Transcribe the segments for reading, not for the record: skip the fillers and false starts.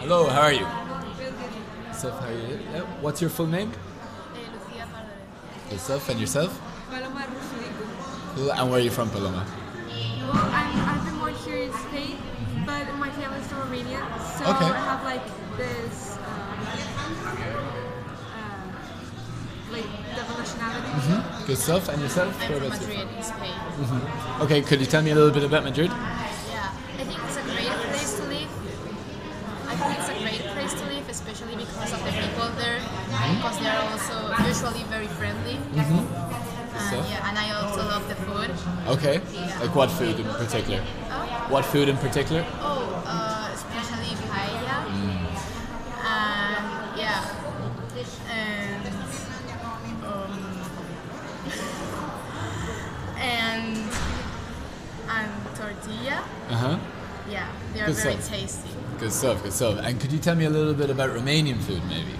Hello, how are you? Real good. Seth, how are you? Yeah. What's your full name? Lucía Pardo. Good stuff. And yourself? Palomalucisñafgj. Cool. And where are you from, Paloma? Well, I've been born here in Spain, but my family's from Romania, so Okay. I have like this like double nationality. Good stuff. And yourself? I'm Where from about you? Madrid, in Spain. Okay, could you tell me a little bit about Madrid? Yeah, I think it's a great place to live. I think it's a great place to live, especially because of the people there, because they're also usually very friendly. So? Yeah, and I also love the food. Okay. Like what food in particular? What food in particular? Especially paella. And yeah, and and tortilla. Uh-huh. Yeah, they are Good very stuff. tasty. Good stuff, good stuff. And could you tell me a little bit about Romanian food, maybe?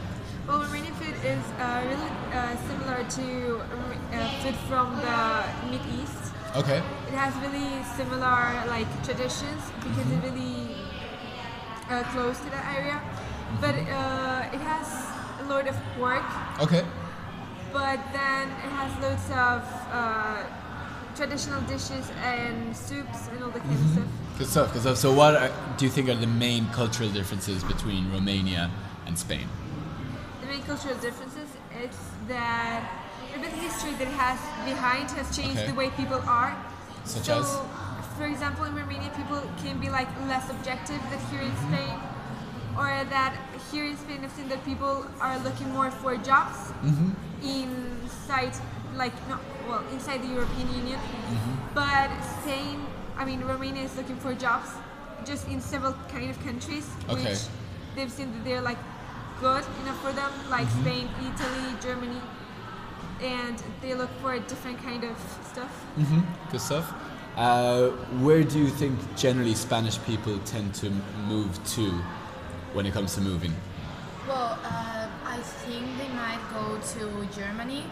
Well, Romanian food is really similar to food from the Mid East. Okay. It has really similar like traditions because it's really close to that area. But it has a lot of pork, Okay. but then it has loads of traditional dishes and soups and all that kind of stuff. Good stuff, good stuff. So what do you think are the main cultural differences between Romania and Spain? The main cultural differences is that a bit of history that has behind has changed Okay. the way people are. Such so, as? for example, in Romania, people can be like less objective than here in Spain, or that here in Spain, I've seen that people are looking more for jobs inside, like inside the European Union. But Romania is looking for jobs just in several kind of countries, Okay. which they've seen that they're like good enough for them, like Spain, Italy, Germany, and they look for a different kind of stuff. Good stuff. Where do you think generally Spanish people tend to move to when it comes to moving? Well, I think they might go to Germany,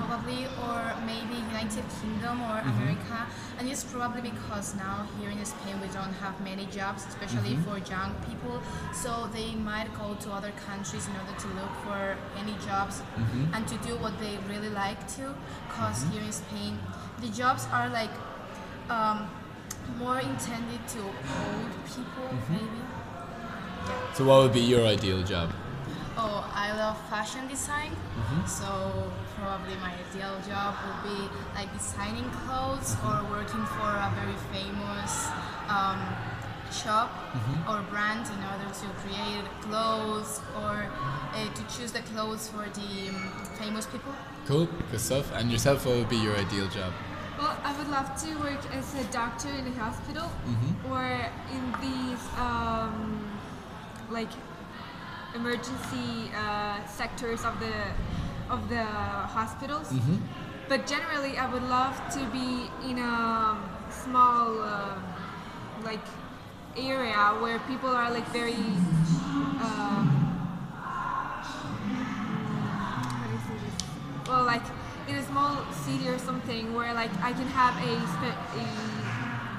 probably, or maybe United Kingdom or America. And it's probably because now here in Spain we don't have many jobs, especially for young people. So they might go to other countries in order to look for any jobs and to do what they really like to. Because here in Spain, the jobs are like more intended to old people, maybe. So what would be your ideal job? Oh, I love fashion design, so probably my ideal job would be like designing clothes or working for a very famous shop or brand in order to create clothes or to choose the clothes for the famous people. Cool, good stuff. And yourself, what would be your ideal job? Well, I would love to work as a doctor in a hospital or in these like emergency sectors of the hospitals. But generally, I would love to be in a small like area where people are like very how do you say this? Well, like in a small city or something where like I can have a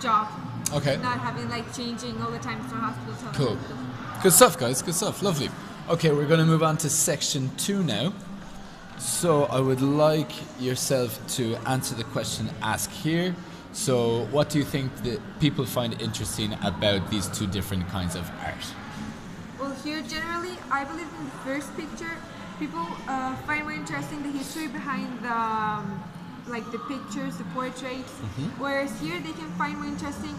job, Okay. not having like changing all the time from hospital to Cool. hospital. Good stuff, guys. Good stuff. Lovely. Okay, we're going to move on to section 2 now. So I would like yourself to answer the question asked here. So what do you think that people find interesting about these two different kinds of art? Well, here generally, I believe in the first picture, people find more interesting the history behind the pictures, the portraits. Whereas here, they can find more interesting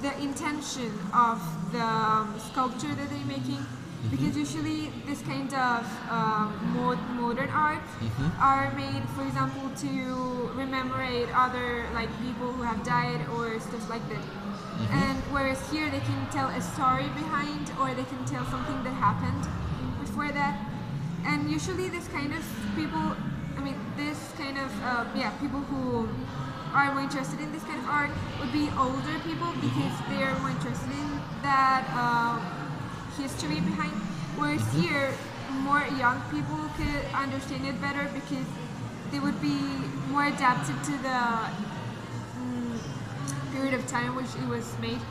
the intention of the sculpture that they're making. Because usually this kind of modern art are made, for example, to commemorate other like people who have died or stuff like that. And whereas here they can tell a story behind, or they can tell something that happened before that. And usually this kind of people, people who are more interested in this kind of art would be older people because they are more interested in that history behind. Whereas here, more young people could understand it better because they would be more adapted to the period of time which it was made.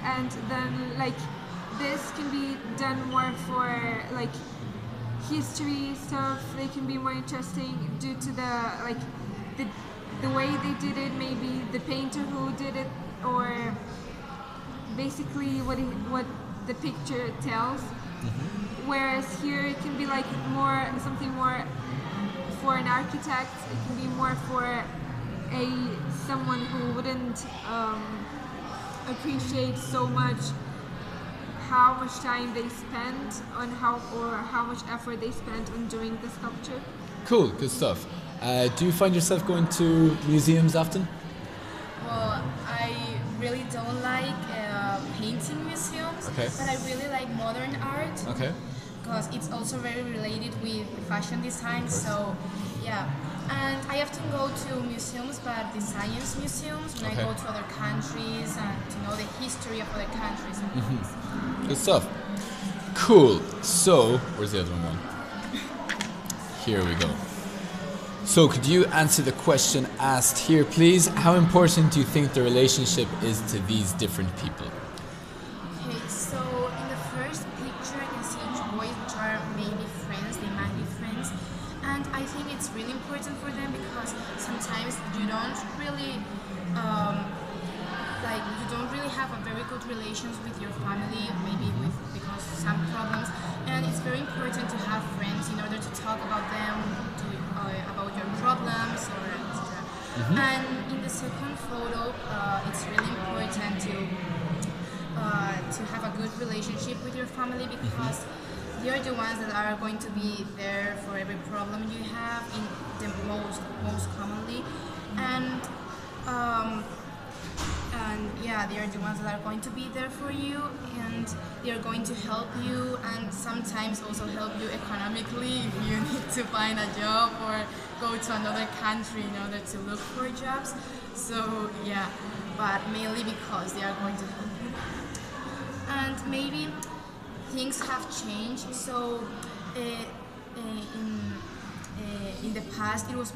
And then, like, this can be done more for like history stuff. They can be more interesting due to the way they did it, maybe the painter who did it, or basically what the picture tells. Whereas here it can be like something more for an architect. It can be more for someone who wouldn't appreciate so much how much time they spent on how much effort they spent on doing the sculpture. Cool, good stuff. Do you find yourself going to museums often? Well, I really don't like painting museums, Okay. but I really like modern art. Okay. Because it's also very related with fashion design, so yeah. And I often go to museums, but the science museums, when I go to other countries and to know the history of other countries and things. Good stuff. Cool. So, where's the other one going? Here we go. So, could you answer the question asked here, please? How important do you think the relationship is to these different people? Okay, so in the first picture I can see boys which are maybe friends, they might be friends. And I think it's really important for them because sometimes you don't really have a very good relations with your family, maybe because some problems, and it's very important to have friends in order to talk about them, about your problems, or etc. And in the second photo, it's really important to have a good relationship with your family because they are the ones that are going to be there for every problem you have, in the most commonly, and yeah, they are the ones that are going to be there for you, and they are going to help you, and sometimes also help you economically if you need to find a job or go to another country in order to look for jobs. So yeah, but mainly because they are going to help you. And maybe things have changed, so in the past it was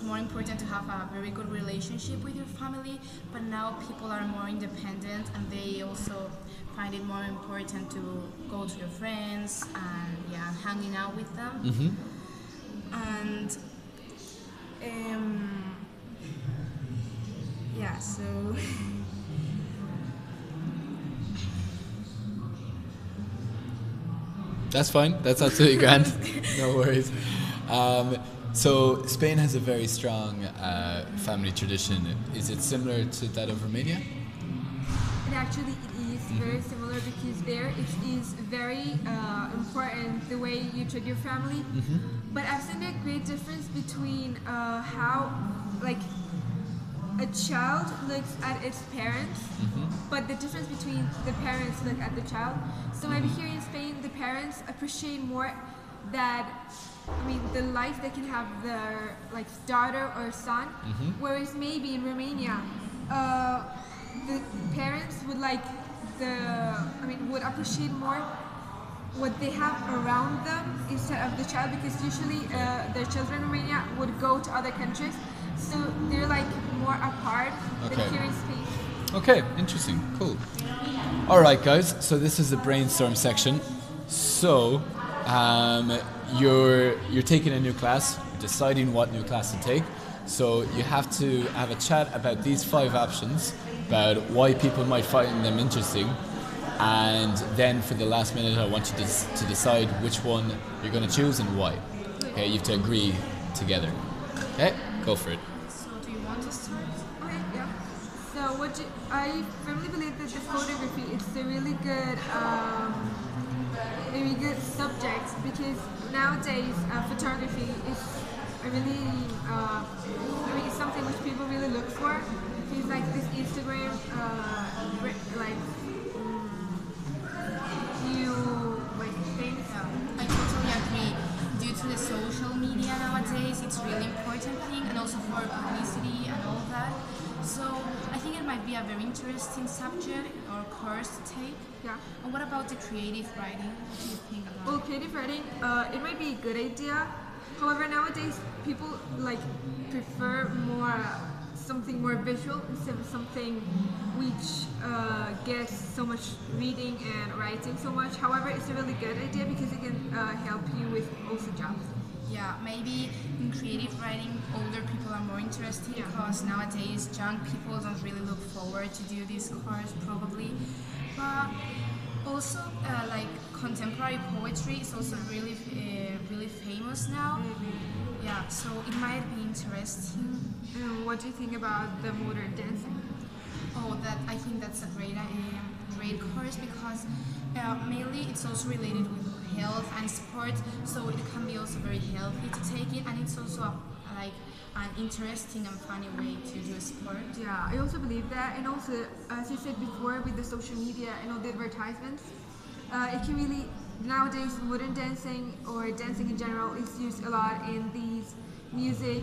more important to have a very good relationship with your family, but now people are more independent and they also find it more important to go to your friends and yeah, hanging out with them. And yeah, so That's fine. That's absolutely grand. No worries. So Spain has a very strong family tradition. Is it similar to that of Romania? And actually it is very similar because there it is very important the way you treat your family. But I've seen a great difference between how like a child looks at its parents, but the difference between the parents look at the child. So maybe here in Spain, the parents appreciate more that, I mean, the life they can have their like daughter or son, whereas maybe in Romania, the parents would would appreciate more what they have around them instead of the child, because usually their children in Romania would go to other countries. So they're like more apart than here in Spain. Okay, interesting, cool. All right, guys. So this is the brainstorm section. So you're taking a new class, you're deciding what new class to take. So you have to have a chat about these 5 options, about why people might find them interesting, and then for the last minute, I want you to decide which one you're going to choose and why. Okay, you have to agree together. Okay, go for it. so do you want to start? Okay, yeah. So I firmly believe that the photography is a really good subject, because nowadays photography is a really it's something which people really look for. It's like this Instagram things. I totally agree. Due to the social media nowadays, it's a really important thing, and also for publicity and all that. So I think it might be a very interesting subject or course to take. Yeah. And what about the creative writing? What do you think about Well, creative writing, it might be a good idea. However, nowadays people like prefer more something more visual instead of something which gets so much reading and writing so much. However, it's a really good idea because it can help you with also jobs. Yeah, maybe in creative writing, older people are more interested because nowadays young people don't really look forward to do this course probably. But also, like contemporary poetry is also really famous now. Yeah, so it might be interesting. What do you think about the modern dancing? Oh, that I think that's a great course because mainly it's also related with health and sport, so it can be also very healthy to take it, and it's also like an interesting and funny way to do sport. Yeah, I also believe that, and also as you said before, with the social media and all the advertisements, it can really nowadays modern dancing or dancing in general is used a lot in these music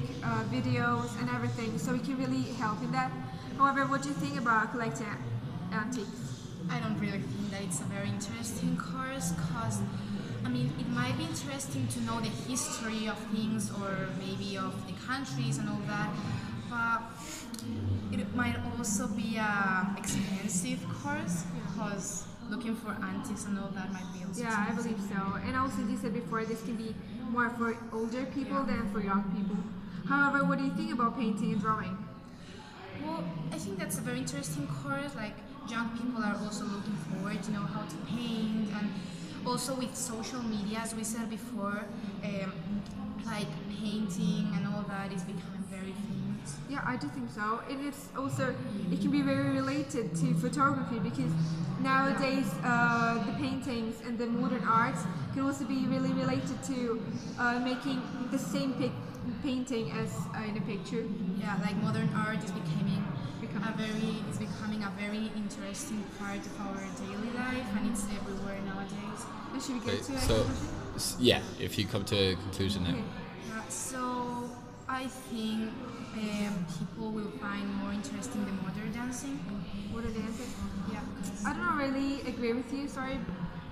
videos and everything, so it can really help in that. However, what do you think about collecting antiques? I don't really think that it's a very interesting course because, I mean, it might be interesting to know the history of things or maybe of the countries and all that, but it might also be a expensive course because looking for antiques and all that might be also Yeah, I believe so. And also, as you said before, this can be more for older people than for young people. However, what do you think about painting and drawing? Well, I think that's a very interesting course. Like young people are also looking forward to know how to paint, and also with social media, as we said before, like painting and all that is becoming very famous. Yeah, I do think so. And it's also, it can be very related to photography because nowadays the paintings and the modern arts can also be really related to making the same painting as in a picture. Yeah, like modern art is becoming a very interesting part of our daily life, and it's everywhere nowadays. And should we get to a So, conclusion? yeah, if you come to a conclusion now. Okay. So I think people will find more interesting the modern dancing. Modern dancing? Yeah. I don't really agree with you, sorry,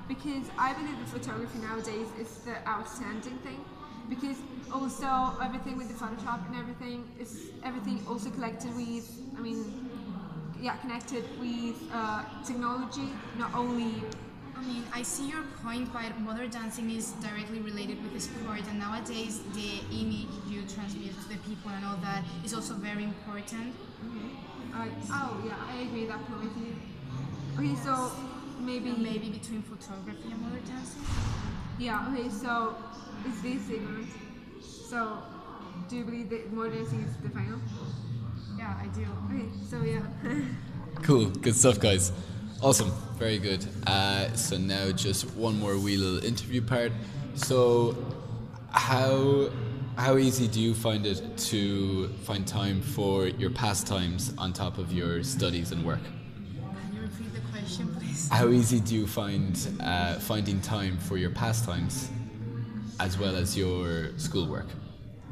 because I believe the photography nowadays is the outstanding thing. Because also everything with the Photoshop and everything also collected with, connected with technology, not only. I mean, I see your point, but modern dancing is directly related with the sport, and nowadays the image you transmit to the people and all that is also very important. I agree with that point with you. Okay, so Maybe between photography and modern dancing. yeah, okay, so is this ignorant? So do you believe that modern dancing is the final? Yeah, I do. Okay, so yeah. Cool, good stuff, guys. Awesome, very good. So now just one more wee little interview part. So, how easy do you find it to find time for your pastimes on top of your studies and work? Can you repeat the question, please? How easy do you find finding time for your pastimes as well as your schoolwork?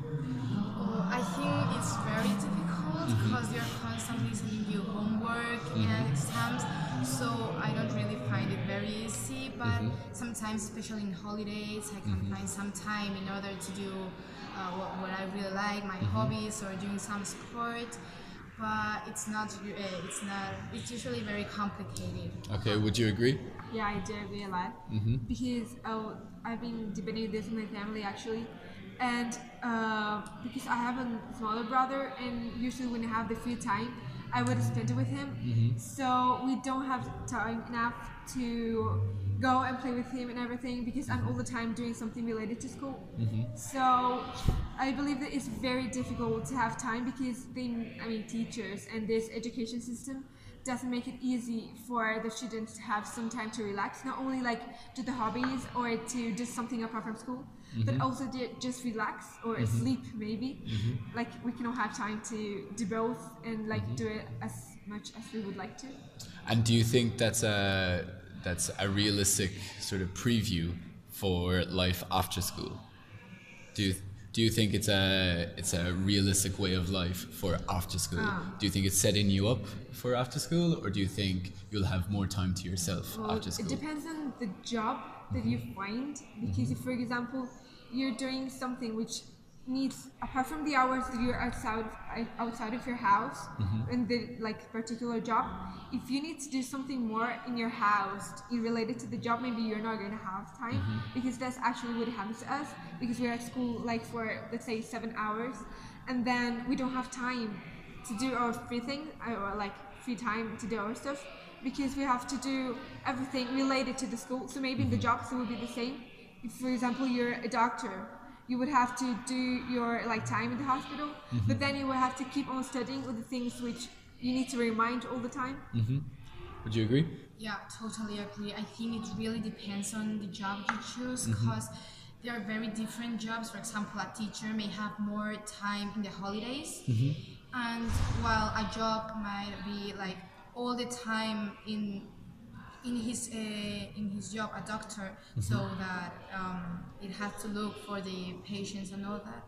Oh, I think it's very difficult because you're constantly sending you homework and exams, so I don't really find it very easy, but sometimes, especially in holidays, I can find some time in order to do what I really like, my hobbies, or doing some sport, but it's usually very complicated. Okay, would you agree? Yeah, I do agree a lot because I've been debating this with my family actually, and because I have a smaller brother, and usually when I have the free time, I would spend it with him. So we don't have time enough to go and play with him and everything because I'm all the time doing something related to school. So I believe that it's very difficult to have time because teachers and this education system doesn't make it easy for the students to have some time to relax, not only like do the hobbies or to do something apart from school, but also to just relax or sleep maybe. Like we cannot have time to do both and like do it as much as we would like to. And do you think that's a realistic sort of preview for life after school? Do you think it's a realistic way of life for after school? Do you think it's setting you up for after school, or do you think you'll have more time to yourself after school? It depends on the job that you find, because if, for example, you're doing something which needs, apart from the hours that you're outside of your house in the like particular job, if you need to do something more in your house related to the job, maybe you're not going to have time, because that's actually what happens to us, because we're at school like for, let's say, 7 hours, and then we don't have time to do our free thing, or like free time to do our stuff, because we have to do everything related to the school. So maybe in the jobs it will be the same. If, for example, you're a doctor, you would have to do your like time in the hospital, but then you will have to keep on studying with the things which you need to remind all the time. Would you agree? Yeah, totally agree. I think it really depends on the job you choose, because there are very different jobs. For example, a teacher may have more time in the holidays, and while a job might be like all the time in his job, a doctor, so that it has to look for the patients and all that.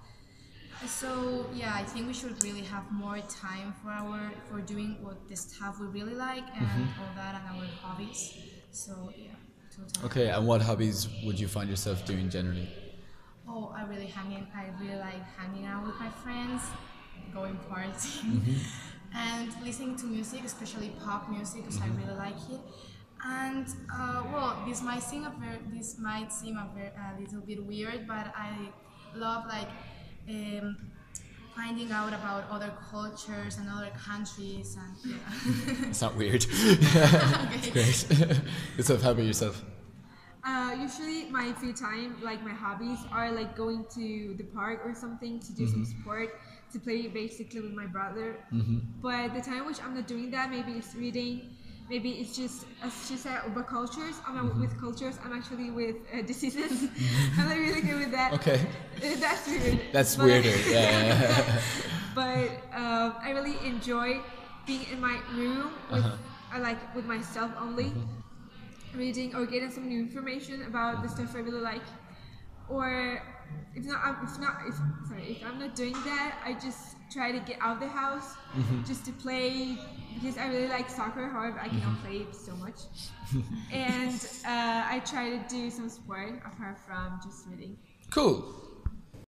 So yeah, I think we should really have more time for doing what the stuff we really like and all that, and our hobbies. So yeah, totally. Okay, and what hobbies would you find yourself doing generally? Oh, I really like hanging out with my friends, going partying, and listening to music, especially pop music, because I really like it. And well, this might seem a little bit weird, but I love like um, finding out about other cultures and other countries, and yeah. It's not weird. It's great. Good stuff. How about yourself? Usually my free time, like my hobbies, are like going to the park or something to do some sport, to play basically with my brother. But the time which I'm not doing that, maybe it's reading, maybe it's just, as she said, about cultures. I'm not with cultures, I'm actually with diseases. I'm not really good with that. Okay. That's weird. That's But- weirder. Yeah. But I really enjoy being in my room with, I like with myself only, reading or getting some new information about the stuff I really like. Or if I'm not doing that, I just try to get out of the house just to play, because I really like soccer. However, I cannot play it so much. And I try to do some sport apart from just reading. Cool.